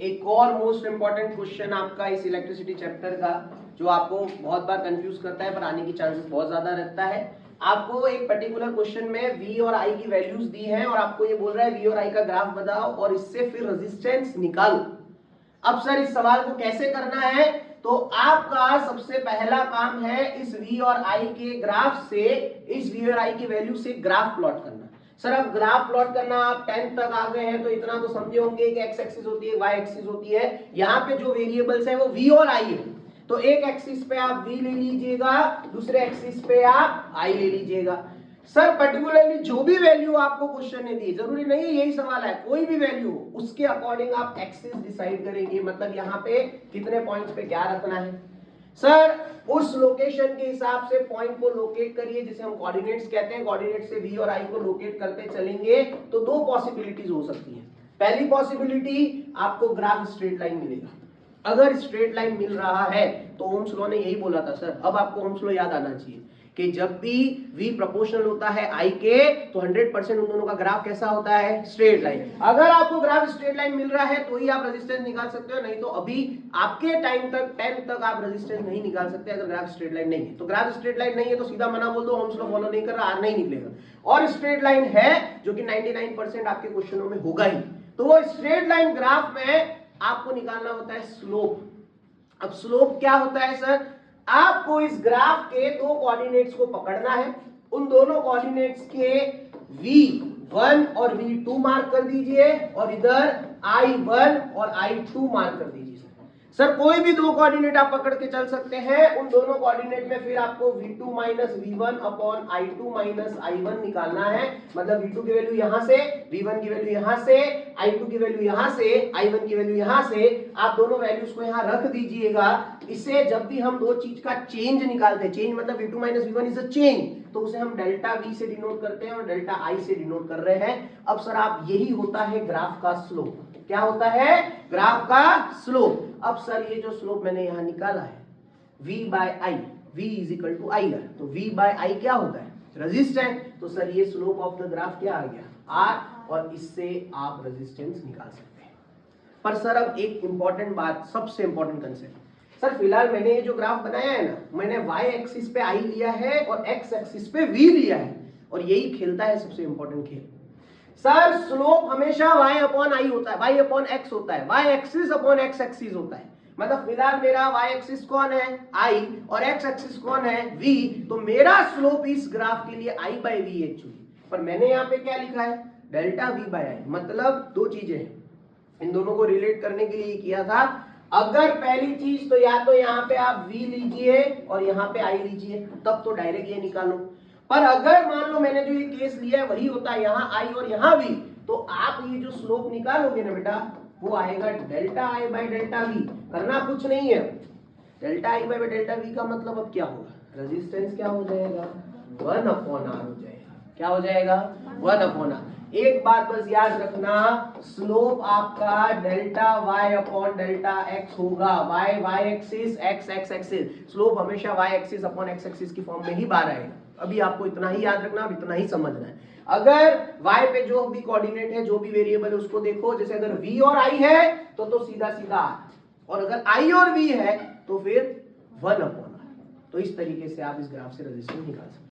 एक और most important question आपका इस इलेक्ट्रिसिटी चैप्टर का, जो आपको बहुत बार कंफ्यूज करता है पर आने की चांसेस बहुत ज्यादा रहता है। आपको एक पर्टिकुलर क्वेश्चन में V और I की वैल्यूज दी हैं और आपको ये बोल रहा है V और I का ग्राफ बताओ और इससे फिर रेजिस्टेंस निकालो। अब सर इस सवाल को कैसे करना है, तो आपका सबसे पहला काम है इस V और I के ग्राफ से, इस V और I की वैल्यू से ग्राफ प्लॉट करना। सर अब ग्राफ प्लॉट करना, आप 10th तक आ गए हैं तो इतना तो समझे होंगे कि एक्स एक्सिस होती है, वाई एक्सिस होती है। यहाँ पे जो वेरिएबल्स है वो V और I है, तो एक एक्सिस पे आप V ले लीजिएगा, दूसरे एक्सिस पे आप I ले लीजिएगा। सर पर्टिकुलरली जो भी वैल्यू आपको क्वेश्चन ने दी, जरूरी नहीं यही सवाल है, कोई भी वैल्यू उसके अकॉर्डिंग आप एक्सिस डिसाइड करेंगे, मतलब यहाँ पे कितने पॉइंट्स पे क्या रखना है। सर उस लोकेशन के हिसाब से पॉइंट को लोकेट करिए, जिसे हम कोऑर्डिनेट्स कहते हैं। कोऑर्डिनेट से V और I को लोकेट करते चलेंगे तो दो पॉसिबिलिटीज हो सकती है। पहली पॉसिबिलिटी, आपको ग्राफ स्ट्रेट लाइन मिलेगा। अगर स्ट्रेट लाइन मिल रहा है तो ओम्स लॉ ने यही बोला था सर, अब आपको ओम्स लॉ याद आना चाहिए कि जब भी V प्रोपोर्शनल होता है I के तो 100% उन दोनों का ग्राफ कैसा होता है, स्ट्रेट लाइन। अगर आपको ग्राफ स्ट्रेट लाइन मिल रहा है तो ही आप रेजिस्टेंस निकाल सकते हो, नहीं तो अभी आपके टाइम तक 10 तक आप रेजिस्टेंस नहीं निकाल सकते अगर ग्राफ स्ट्रेट लाइन नहीं है। तो ग्राफ स्ट्रेट लाइन नहीं है तो सीधा मना बोल दो, ओम्स लॉ फॉलो नहीं कर रहा, R नहीं निकलेगा। और स्ट्रेट लाइन है जो कि 99% आपके क्वेश्चनों में होगा ही, तो वो स्ट्रेट लाइन ग्राफ में आपको निकालना होता है स्लोप। अब स्लोप क्या होता है सर, आपको इस ग्राफ के दो कोऑर्डिनेट्स को पकड़ना है, उन दोनों कोऑर्डिनेट्स के V1 और V2 मार्क कर दीजिए और इधर I1 और I2 मार्क कर दीजिए। सर कोई भी दो कोऑर्डिनेट आप पकड़ के चल सकते हैं, उन दोनों कोऑर्डिनेट में फिर आपको V2 minus V1 upon I2 minus I1 निकालना है। मतलब V2 की वैल्यू यहां से, V1 की वैल्यू यहां से, I2 की वैल्यू यहां से, I1 की वैल्यू यहां से, आप दोनों वैल्यूज को यहां रख दीजिएगा। इससे जब भी हम दो चीज का चेंज निकालते हैं, चेंज मतलब V2 minus V1 is a change, तो उसे हम डेल्टा V से डिनोट करते हैं और डेल्टा I से डिनोट कर रहे हैं। अब सर आप यही होता है ग्राफ का स्लोप। क्या होता है, ग्राफ का स्लोप। अब सर ये जो स्लोप मैंने यहां निकाला है V by I, V is equal to I है, तो V बाय I क्या होता है, रेजिस्टेंस। तो सर ये स्लोप ऑफ द ग्राफ क्या आ गया, R, और इससे आप रेजिस्टेंस निकाल सकते हैं। पर सर अब एक इंपॉर्टेंट बात, सबसे इंपॉर्टेंट कंसेप्ट, सर फिलहाल मैंने ये जो ग्राफ बनाया है ना, मैंने y एक्सिस पे I लिया है और x एक्सिस पे V लिया है, और यही खेलता है सबसे इंपॉर्टेंट खेल। सर स्लोप हमेशा y अपॉन I होता है, y अपॉन x होता है, y axis upon x axis होता है। मतलब फिलहाल मेरा y एक्सिस कौन है, I, और x एक्सिस कौन है, V, तो मेरा स्लोप इस ग्राफ के लिए I बाय V एक्चुअली। पर मैंने यहाँ पे क्या लिखा है, डेल्टा V बाय I। मतलब दो चीजें हैं, इन दोनों को रिलेट करने के लिए किया था। अगर पहली चीज तो या तो यहाँ पे आप V लीजिए और यहाँ पे I लीजिए, तब तो डायरेक्ट ये निकालो। पर अगर मान लो मैंने जो ये केस लिया है वही होता है, यहाँ I और यहाँ V, तो आप ये जो स्लोप निकालोगे ना बेटा, वो आएगा delta I by delta V। करना कुछ नहीं है, delta I by delta V का मतलब अब क्या होगा, रेजिस्टेंस क्या हो जाएगा, 1 अपॉन R हो जाएगा। क्या हो जाएगा, 1 अपॉन R। एक बात बस याद रखना, स्लोप आपका delta y upon delta x होगा। y axis, x axis, slope हमेशा y axis upon x axis की फॉर्म में ही बाहर आएगा। अभी आपको इतना ही याद रखना और इतना ही समझना है। अगर y पे जो भी कोऑर्डिनेट है, जो भी वेरिएबल है, उसको देखो, जैसे अगर v और I है तो सीधा सीधा r, और अगर I और v है तो फिर 1 अपॉन r। तो इस तरीके से आप इस ग्राफ से रेजिस्टेंस निकाल सकते हैं।